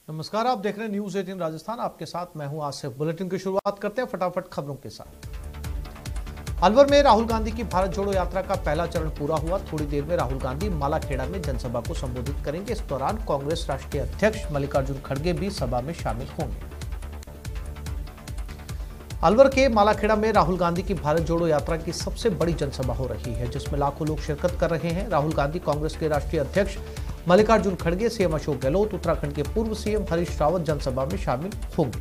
नमस्कार, आप देख रहे हैं न्यूज 18 राजस्थान। आपके साथ मैं हूं आसिफ। बुलेटिन की शुरुआत करते हैं फटाफट खबरों के साथ। अलवर में राहुल गांधी की भारत जोड़ो यात्रा का पहला चरण पूरा हुआ। थोड़ी देर में राहुल गांधी मालाखेड़ा में जनसभा को संबोधित करेंगे। इस दौरान कांग्रेस राष्ट्रीय अध्यक्ष मल्लिकार्जुन खड़गे भी सभा में शामिल होंगे। अलवर के मालाखेड़ा में राहुल गांधी की भारत जोड़ो यात्रा की सबसे बड़ी जनसभा हो रही है, जिसमें लाखों लोग शिरकत कर रहे हैं। राहुल गांधी कांग्रेस के राष्ट्रीय अध्यक्ष मल्लिकार्जुन खड़गे, सीएम अशोक गहलोत, उत्तराखंड के पूर्व सीएम हरीश रावत जनसभा में शामिल होंगे।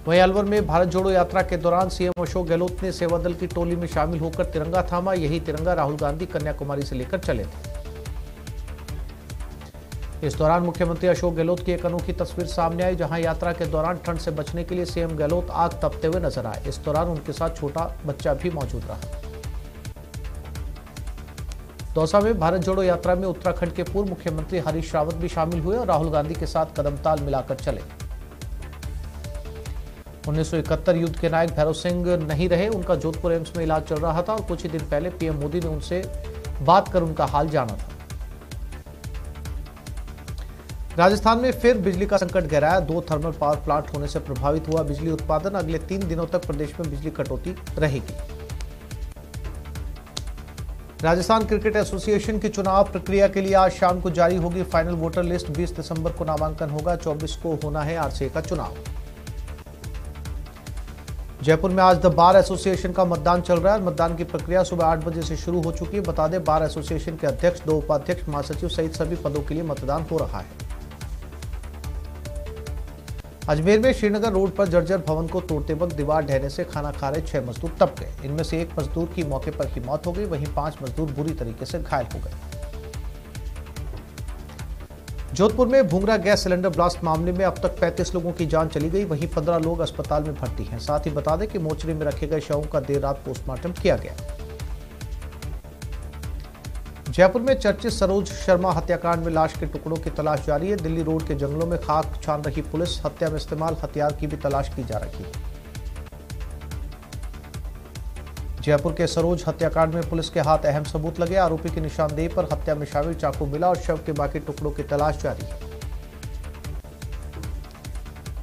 वहीं अलवर में भारत जोड़ो यात्रा के दौरान सीएम अशोक गहलोत ने सेवा दल की टोली में शामिल होकर तिरंगा थामा। यही तिरंगा राहुल गांधी कन्याकुमारी से लेकर चले थे। इस दौरान मुख्यमंत्री अशोक गहलोत की एक अनोखी तस्वीर सामने आई, जहां यात्रा के दौरान ठंड से बचने के लिए सीएम गहलोत आग तपते हुए नजर आए। इस दौरान उनके साथ छोटा बच्चा भी मौजूद रहा। दौसा में भारत जोड़ो यात्रा में उत्तराखंड के पूर्व मुख्यमंत्री हरीश रावत भी शामिल हुए और राहुल गांधी के साथ कदमताल मिलाकर चले। 1971 युद्ध के नायक भैरव सिंह नहीं रहे। उनका जोधपुर एम्स में इलाज चल रहा था और कुछ ही दिन पहले पीएम मोदी ने उनसे बात कर उनका हाल जाना था। राजस्थान में फिर बिजली का संकट गहराया। 2 थर्मल पावर प्लांट होने से प्रभावित हुआ बिजली उत्पादन। अगले 3 दिनों तक प्रदेश में बिजली कटौती रहेगी। राजस्थान क्रिकेट एसोसिएशन की चुनाव प्रक्रिया के लिए आज शाम को जारी होगी फाइनल वोटर लिस्ट। 20 दिसंबर को नामांकन होगा। 24 को होना है आरसीए का चुनाव। जयपुर में आज द बार एसोसिएशन का मतदान चल रहा है। मतदान की प्रक्रिया सुबह 8 बजे से शुरू हो चुकी है। बता दें, बार एसोसिएशन के अध्यक्ष, 2 उपाध्यक्ष, महासचिव सहित सभी पदों के लिए मतदान हो रहा है। अजमेर में श्रीनगर रोड पर जर्जर भवन को तोड़ते वक्त दीवार ढहने से खाना खा रहे 6 मजदूर दब गए। इनमें से 1 मजदूर की मौके पर ही मौत हो गई, वहीं 5 मजदूर बुरी तरीके से घायल हो गए। जोधपुर में भूंगरा गैस सिलेंडर ब्लास्ट मामले में अब तक 35 लोगों की जान चली गई, वहीं 15 लोग अस्पताल में भर्ती हैं। साथ ही बता दें कि मोर्चरी में रखे गए शवों का देर रात पोस्टमार्टम किया गया। जयपुर में चर्चित सरोज शर्मा हत्याकांड में लाश के टुकड़ों की तलाश जारी है। दिल्ली रोड के जंगलों में खाक छान रही पुलिस। हत्या में इस्तेमाल हथियार की भी तलाश की जा रही है। जयपुर के सरोज हत्याकांड में पुलिस के हाथ अहम सबूत लगे। आरोपी की निशानदेही पर हत्या में शामिल चाकू मिला और शव के बाकी टुकड़ों की तलाश जारी है।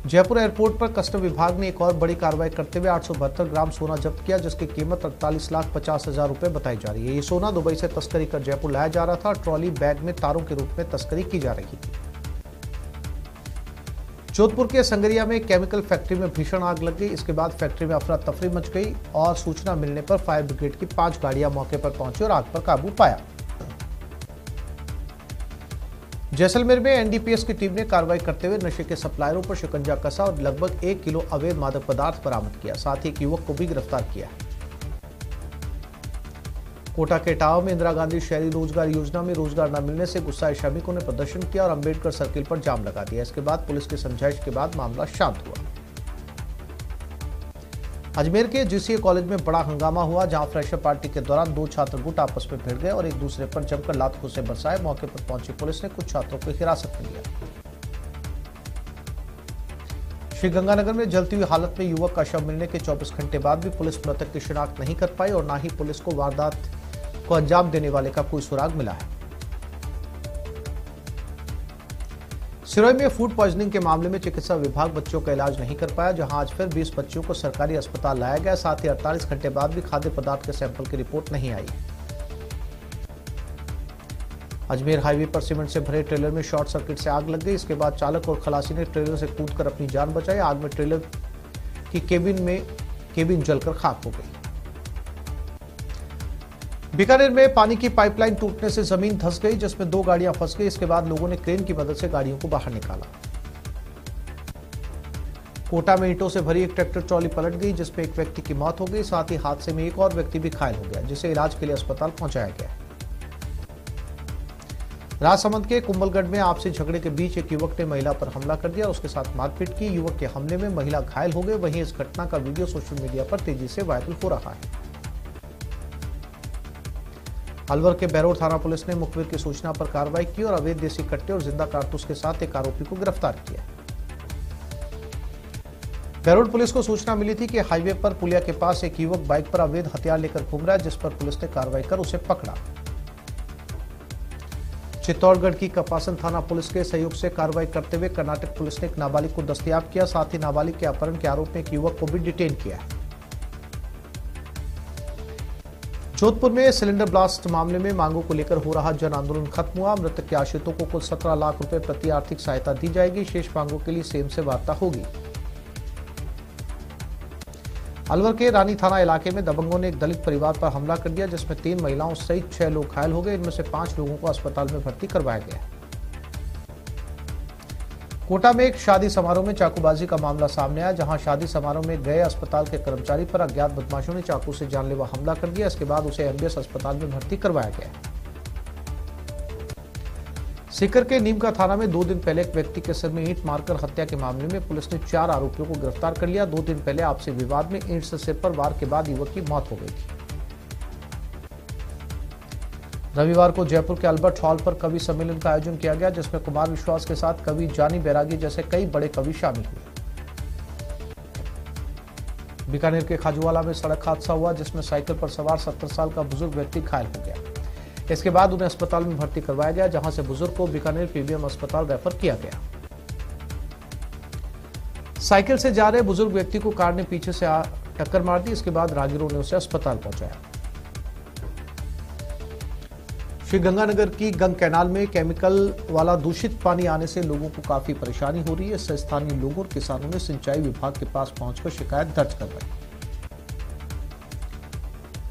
जयपुर एयरपोर्ट पर कस्टम विभाग ने एक और बड़ी कार्रवाई करते हुए 872 ग्राम सोना जब्त किया, जिसकी कीमत 48,50,000 रुपए बताई जा रही है। ये सोना दुबई से तस्करी कर जयपुर लाया जा रहा था। ट्रॉली बैग में तारों के रूप में तस्करी की जा रही थी। जोधपुर के संगरिया में केमिकल फैक्ट्री में भीषण आग लग गई। इसके बाद फैक्ट्री में अफरा तफरी मच गई और सूचना मिलने पर फायर ब्रिगेड की 5 गाड़ियां मौके पर पहुंची और आग पर काबू पाया। जैसलमेर में एनडीपीएस की टीम ने कार्रवाई करते हुए नशे के सप्लायरों पर शिकंजा कसा और लगभग 1 किलो अवैध मादक पदार्थ बरामद किया। साथ ही एक युवक को भी गिरफ्तार किया। कोटा के इटावा में इंदिरा गांधी शहरी रोजगार योजना में रोजगार न मिलने से गुस्साए श्रमिकों ने प्रदर्शन किया और अंबेडकर सर्किल पर जाम लगा दिया। इसके बाद पुलिस की समझाइश के बाद मामला शांत हुआ। अजमेर के जीसीए कॉलेज में बड़ा हंगामा हुआ, जहां फ्रेशर पार्टी के दौरान 2 छात्र गुट आपस में भिड़ गए और एक दूसरे पर जमकर लातों से बरसाए। मौके पर पहुंची पुलिस ने कुछ छात्रों को हिरासत में लिया। श्रीगंगानगर में जलती हुई हालत में युवक का शव मिलने के 24 घंटे बाद भी पुलिस मृतक की शिनाख्त नहीं कर पाई और न ही पुलिस को वारदात को अंजाम देने वाले का कोई सुराग मिला है। सिरोही में फूड पॉइजनिंग के मामले में चिकित्सा विभाग बच्चों का इलाज नहीं कर पाया, जहां आज फिर 20 बच्चों को सरकारी अस्पताल लाया गया। साथ ही 48 घंटे बाद भी खाद्य पदार्थ के सैंपल की रिपोर्ट नहीं आई। अजमेर हाईवे पर सीमेंट से भरे ट्रेलर में शॉर्ट सर्किट से आग लग गई। इसके बाद चालक और खलासी ने ट्रेलर से कूदकर अपनी जान बचाई। आग में ट्रेलर की केबिन जलकर खाक हो गई। बीकानेर में पानी की पाइपलाइन टूटने से जमीन धंस गई, जिसमें 2 गाड़ियां फंस गई। इसके बाद लोगों ने क्रेन की मदद से गाड़ियों को बाहर निकाला। कोटा में ईंटों से भरी एक ट्रैक्टर ट्रॉली पलट गई, जिसमें एक व्यक्ति की मौत हो गई। साथ ही हादसे में एक और व्यक्ति भी घायल हो गया, जिसे इलाज के लिए अस्पताल पहुंचाया गया। राजसमंद के कुंभलगढ़ में आपसी झगड़े के बीच एक युवक ने महिला पर हमला कर दिया और उसके साथ मारपीट की। युवक के हमले में महिला घायल हो गई। वहीं इस घटना का वीडियो सोशल मीडिया पर तेजी से वायरल हो रहा है। अलवर के बैरोड थाना पुलिस ने मुखबिर की सूचना पर कार्रवाई की और अवैध देसी कट्टे और जिंदा कारतूस के साथ एक आरोपी को गिरफ्तार किया। बैरोड पुलिस को सूचना मिली थी कि हाईवे पर पुलिया के पास एक युवक बाइक पर अवैध हथियार लेकर घूम रहा है, जिस पर पुलिस ने कार्रवाई कर उसे पकड़ा। चित्तौड़गढ़ की कपासन थाना पुलिस के सहयोग से कार्रवाई करते हुए कर्नाटक पुलिस ने एक नाबालिग को दस्तयाब किया। साथ ही नाबालिग के अपहरण के आरोप में एक युवक को भी डिटेन किया है। जोधपुर में सिलेंडर ब्लास्ट मामले में मांगों को लेकर हो रहा जन आंदोलन खत्म हुआ। मृतक के आश्रितों को कुल 17 लाख रुपए प्रति आर्थिक सहायता दी जाएगी। शेष मांगों के लिए सीएम से वार्ता होगी। अलवर के रानी थाना इलाके में दबंगों ने एक दलित परिवार पर हमला कर दिया, जिसमें 3 महिलाओं सहित 6 लोग घायल हो गए। इनमें से 5 लोगों को अस्पताल में भर्ती करवाया गया। कोटा में एक शादी समारोह में चाकूबाजी का मामला सामने आया, जहां शादी समारोह में गए अस्पताल के कर्मचारी पर अज्ञात बदमाशों ने चाकू से जानलेवा हमला कर दिया। इसके बाद उसे एमबीएस अस्पताल में भर्ती करवाया गया। सीकर के नीमका थाना में 2 दिन पहले एक व्यक्ति के सिर में ईंट मारकर हत्या के मामले में पुलिस ने 4 आरोपियों को गिरफ्तार कर लिया। 2 दिन पहले आपसी विवाद में ईंट से सिर पर वार के बाद युवक की मौत हो गई थी। रविवार को जयपुर के अल्बर्ट हॉल पर कवि सम्मेलन का आयोजन किया गया, जिसमें कुमार विश्वास के साथ कवि जानी बैरागी जैसे कई बड़े कवि शामिल हुए। बीकानेर के खाजूवाला में सड़क हादसा हुआ, जिसमें साइकिल पर सवार 70 साल का बुजुर्ग व्यक्ति घायल हो गया। इसके बाद उन्हें अस्पताल में भर्ती करवाया गया, जहां से बुजुर्ग को बीकानेर पीबीएम अस्पताल रेफर किया गया। साइकिल से जा रहे बुजुर्ग व्यक्ति को कार ने पीछे से टक्कर मार दी। इसके बाद राहगीरों ने उसे अस्पताल पहुंचाया। श्रीगंगानगर की गंग कैनाल में केमिकल वाला दूषित पानी आने से लोगों को काफी परेशानी हो रही है। इससे स्थानीय लोगों और किसानों ने सिंचाई विभाग के पास पहुंचकर शिकायत दर्ज करवाई।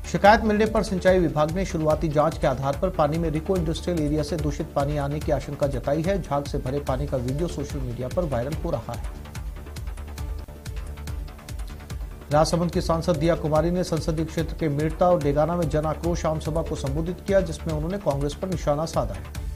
शिकायत मिलने पर सिंचाई विभाग ने शुरुआती जांच के आधार पर पानी में रिको इंडस्ट्रियल एरिया से दूषित पानी आने की आशंका जताई है। झाग से भरे पानी का वीडियो सोशल मीडिया पर वायरल हो रहा है। राजसमंद की सांसद दिया कुमारी ने संसदीय क्षेत्र के मेड़ता और डेगाना में जन आक्रोश आम सभा को संबोधित किया, जिसमें उन्होंने कांग्रेस पर निशाना साधा है।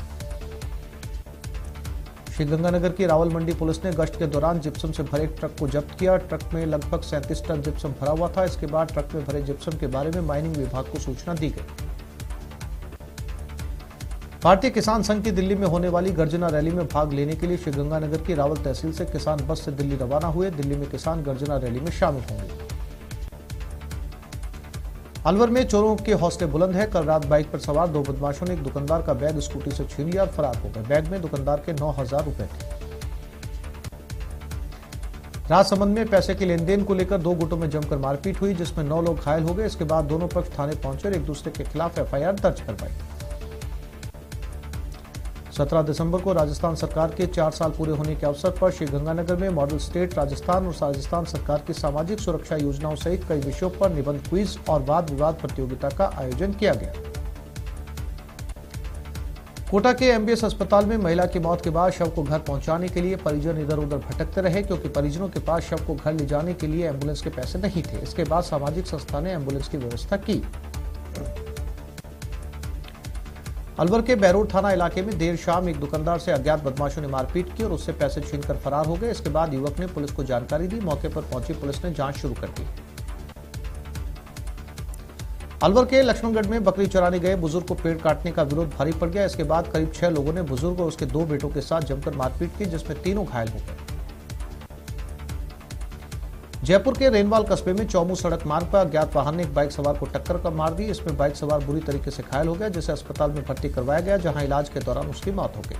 श्रीगंगानगर की रावल मंडी पुलिस ने गश्त के दौरान जिप्सम से भरे एक ट्रक को जब्त किया। ट्रक में लगभग 37 टन जिप्सम भरा हुआ था। इसके बाद ट्रक में भरे जिप्सम के बारे में माइनिंग विभाग को सूचना दी गई। भारतीय किसान संघ की दिल्ली में होने वाली गर्जना रैली में भाग लेने के लिए श्रीगंगानगर की रावल तहसील से किसान बस से दिल्ली रवाना हुए। दिल्ली में किसान गर्जना रैली में शामिल होंगे। अलवर में चोरों के हौसले बुलंद है। कल रात बाइक पर सवार 2 बदमाशों ने एक दुकानदार का बैग स्कूटी से छीन लिया और फरार हो गए। बैग में दुकानदार के 9,000 रुपए थे। राजसमंद में पैसे के लेन देन को लेकर 2 गुटों में जमकर मारपीट हुई, जिसमें 9 लोग घायल हो गए। इसके बाद दोनों पक्ष थाने पहुंचे और एक दूसरे के खिलाफ एफआईआर दर्ज करवाई। 17 दिसंबर को राजस्थान सरकार के 4 साल पूरे होने के अवसर पर श्रीगंगानगर में मॉडल स्टेट राजस्थान और राजस्थान सरकार की सामाजिक सुरक्षा योजनाओं सहित कई विषयों पर निबंध क्विज और वाद विवाद प्रतियोगिता का आयोजन किया गया। कोटा के एमबीएस अस्पताल में महिला की मौत के बाद शव को घर पहुंचाने के लिए परिजन इधर उधर भटकते रहे, क्योंकि परिजनों के पास शव को घर ले जाने के लिए एम्बुलेंस के पैसे नहीं थे। इसके बाद सामाजिक संस्था ने एम्बुलेंस की व्यवस्था की। अलवर के बैरोड थाना इलाके में देर शाम एक दुकानदार से अज्ञात बदमाशों ने मारपीट की और उससे पैसे छीनकर फरार हो गए। इसके बाद युवक ने पुलिस को जानकारी दी। मौके पर पहुंची पुलिस ने जांच शुरू कर दी। अलवर के लक्ष्मणगढ़ में बकरी चराने गए बुजुर्ग को पेड़ काटने का विरोध भारी पड़ गया। इसके बाद करीब 6 लोगों ने बुजुर्ग और उसके 2 बेटों के साथ जमकर मारपीट की, जिसमें तीनों घायल हो गए। जयपुर के रेनवाल कस्बे में चौमू सड़क मार्ग पर अज्ञात वाहन ने एक बाइक सवार को टक्कर कर मार दी। इसमें बाइक सवार बुरी तरीके से घायल हो गया, जिसे अस्पताल में भर्ती करवाया गया, जहां इलाज के दौरान उसकी मौत हो गई।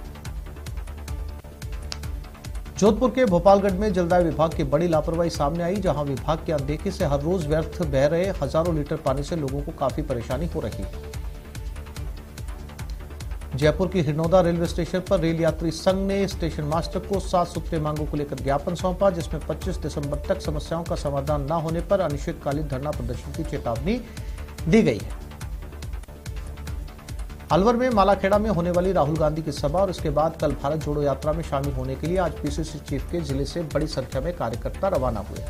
जोधपुर के भोपालगढ़ में जलदाय विभाग की बड़ी लापरवाही सामने आई, जहां विभाग की अनदेखी से हर रोज व्यर्थ बह रहे हजारों लीटर पानी से लोगों को काफी परेशानी हो रही है। जयपुर की हिरनौदा रेलवे स्टेशन पर रेल यात्री संघ ने स्टेशन मास्टर को 7 सूत्रीय मांगों को लेकर ज्ञापन सौंपा, जिसमें 25 दिसंबर तक समस्याओं का समाधान न होने पर अनिश्चितकालीन धरना प्रदर्शन की चेतावनी दी गई है। अलवर में मालाखेड़ा में होने वाली राहुल गांधी की सभा और इसके बाद कल भारत जोड़ो यात्रा में शामिल होने के लिए आज पीसीसी चीफ के जिले से बड़ी संख्या में कार्यकर्ता रवाना हुए।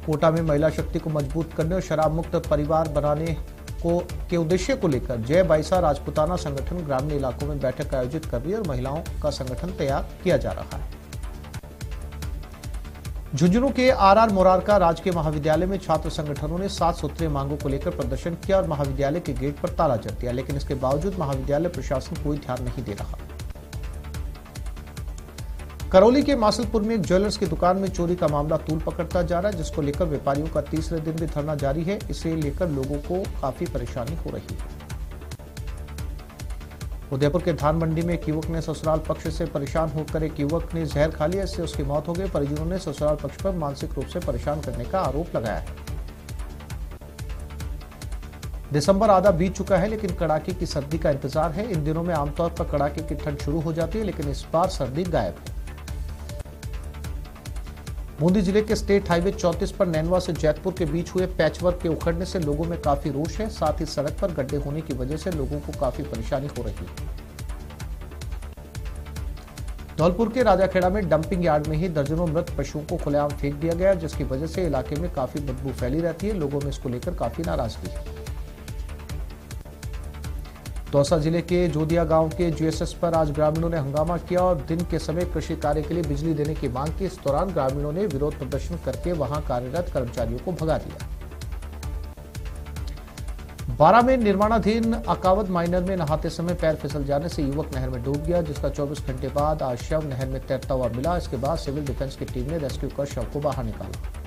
कोटा में महिला शक्ति को मजबूत करने और शराब मुक्त परिवार बनाने के उद्देश्य को लेकर जय बाईसा राजपुताना संगठन ग्रामीण इलाकों में बैठक आयोजित कर रही है और महिलाओं का संगठन तैयार किया जा रहा है। झुंझुनू के आरआर मोरारका राजकीय महाविद्यालय में छात्र संगठनों ने 7 सूत्रीय मांगों को लेकर प्रदर्शन किया और महाविद्यालय के गेट पर ताला जड़ दिया, लेकिन इसके बावजूद महाविद्यालय प्रशासन कोई ध्यान नहीं दे रहा। करौली के मासलपुर में एक ज्वेलर्स की दुकान में चोरी का मामला तूल पकड़ता जा रहा है, जिसको लेकर व्यापारियों का तीसरे दिन भी धरना जारी है। इसे लेकर लोगों को काफी परेशानी हो रही है। उदयपुर के धान मंडी में एक युवक ने ससुराल पक्ष से परेशान होकर एक युवक ने जहर खा लिया, इससे उसकी मौत हो गई। परिजनों ने ससुराल पक्ष पर मानसिक रूप से परेशान करने का आरोप लगाया है। दिसंबर आधा बीत चुका है, लेकिन कड़ाके की सर्दी का इंतजार है। इन दिनों में आमतौर पर कड़ाके की ठंड शुरू हो जाती है, लेकिन इस बार सर्दी गायब है। बूंदी जिले के स्टेट हाईवे 34 पर नैनवा से जैतपुर के बीच हुए पैचवर्क के उखड़ने से लोगों में काफी रोष है। साथ ही सड़क पर गड्ढे होने की वजह से लोगों को काफी परेशानी हो रही है। धौलपुर के राजाखेड़ा में डंपिंग यार्ड में ही दर्जनों मृत पशुओं को खुलेआम फेंक दिया गया, जिसकी वजह से इलाके में काफी बदबू फैली रहती है। लोगों में इसको लेकर काफी नाराजगी है। दौसा जिले के जोदिया गांव के जीएसएस पर आज ग्रामीणों ने हंगामा किया और दिन के समय कृषि कार्य के लिए बिजली देने की मांग की। इस दौरान ग्रामीणों ने विरोध प्रदर्शन करके वहां कार्यरत कर्मचारियों को भगा दिया। बारा में निर्माणाधीन अकावद माइनर में नहाते समय पैर फिसल जाने से युवक नहर में डूब गया, जिसका 24 घंटे बाद आज शव नहर में तैरता हुआ मिला। इसके बाद सिविल डिफेंस की टीम ने रेस्क्यू कर शव को बाहर निकाला।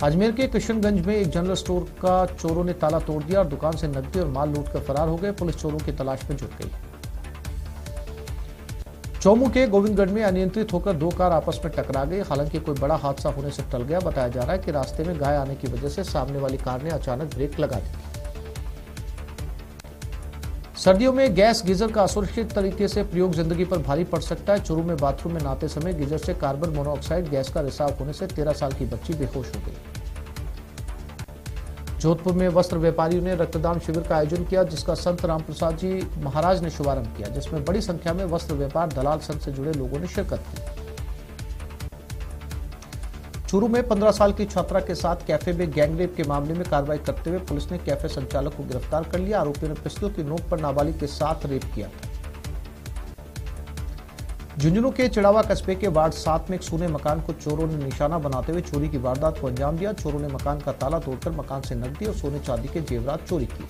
अजमेर के किशनगंज में एक जनरल स्टोर का चोरों ने ताला तोड़ दिया और दुकान से नकदी और माल लूटकर फरार हो गए। पुलिस चोरों की तलाश में जुट गई। चौमू के गोविंदगढ़ में अनियंत्रित होकर दो कार आपस में टकरा गई। हालांकि कोई बड़ा हादसा होने से टल गया। बताया जा रहा है कि रास्ते में गाय आने की वजह से सामने वाली कार ने अचानक ब्रेक लगा दी। सर्दियों में गैस गीजर का असुरक्षित तरीके से प्रयोग जिंदगी पर भारी पड़ सकता है। चूरू में बाथरूम में नहाते समय गीजर से कार्बन मोनोऑक्साइड गैस का रिसाव होने से 13 साल की बच्ची बेहोश हो गई। जोधपुर में वस्त्र व्यापारियों ने रक्तदान शिविर का आयोजन किया, जिसका संत रामप्रसाद जी महाराज ने शुभारंभ किया, जिसमें बड़ी संख्या में वस्त्र व्यापार दलाल संघ से जुड़े लोगों ने शिरकत की। चूरू में 15 साल की छात्रा के साथ कैफे में गैंगरेप के मामले में कार्रवाई करते हुए पुलिस ने कैफे संचालक को गिरफ्तार कर लिया। आरोपियों ने पिस्तौल की नोक पर नाबालिग के साथ रेप किया था। झुंझुनू के चिड़ावा कस्बे के वार्ड 7 में एक सूने मकान को चोरों ने निशाना बनाते हुए चोरी की वारदात को अंजाम दिया। चोरों ने मकान का ताला तोड़कर मकान से नकदी और सोने चांदी के जेवरात चोरी किए।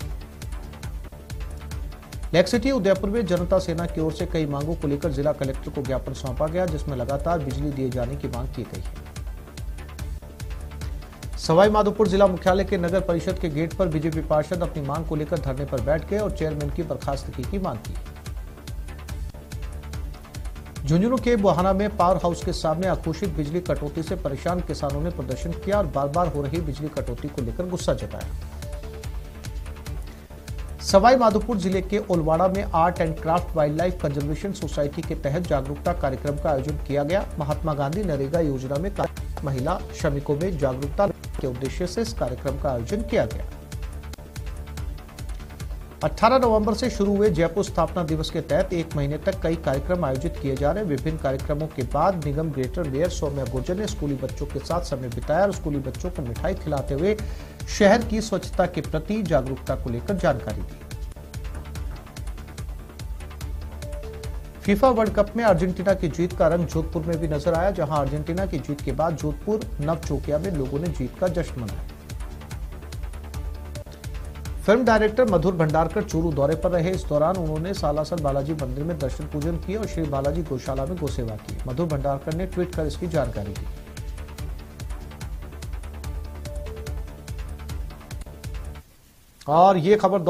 लेक सिटी उदयपुर में जनता सेना की ओर से कई मांगों को लेकर जिला कलेक्टर को ज्ञापन सौंपा गया, जिसमें लगातार बिजली दिए जाने की मांग की गई है। सवाई माधोपुर जिला मुख्यालय के नगर परिषद के गेट पर बीजेपी पार्षद अपनी मांग को लेकर धरने पर बैठ गए और चेयरमैन की बर्खास्तगी की मांग की। झुंझुनू के बुहाना में पावर हाउस के सामने अघोषित बिजली कटौती से परेशान किसानों ने प्रदर्शन किया और बार बार हो रही बिजली कटौती को लेकर गुस्सा जताया। सवाई माधोपुर जिले के ओलवाड़ा में art and craft wild life conservation society के तहत जागरूकता कार्यक्रम का आयोजन किया गया। महात्मा गांधी नरेगा योजना में महिला श्रमिकों में जागरूकता के उद्देश्य से इस कार्यक्रम का आयोजन किया गया। 18 नवंबर से शुरू हुए जयपुर स्थापना दिवस के तहत 1 महीने तक कई कार्यक्रम आयोजित किए जा रहे हैं। विभिन्न कार्यक्रमों के बाद निगम ग्रेटर मेयर सौम्या गुर्जर ने स्कूली बच्चों के साथ समय बिताया और स्कूली बच्चों को मिठाई खिलाते हुए शहर की स्वच्छता के प्रति जागरूकता को लेकर जानकारी दी। फीफा वर्ल्ड कप में अर्जेंटीना की जीत का रंग जोधपुर में भी नजर आया, जहां अर्जेंटीना की जीत के बाद जोधपुर नवचौकिया में लोगों ने जीत का जश्न मनाया। फिल्म डायरेक्टर मधुर भंडारकर चूरू दौरे पर रहे। इस दौरान उन्होंने सालासर बालाजी मंदिर में दर्शन पूजन किए और श्री बालाजी गौशाला में गोसेवा की। मधुर भंडारकर ने ट्वीट कर इसकी जानकारी दी। और ये खबर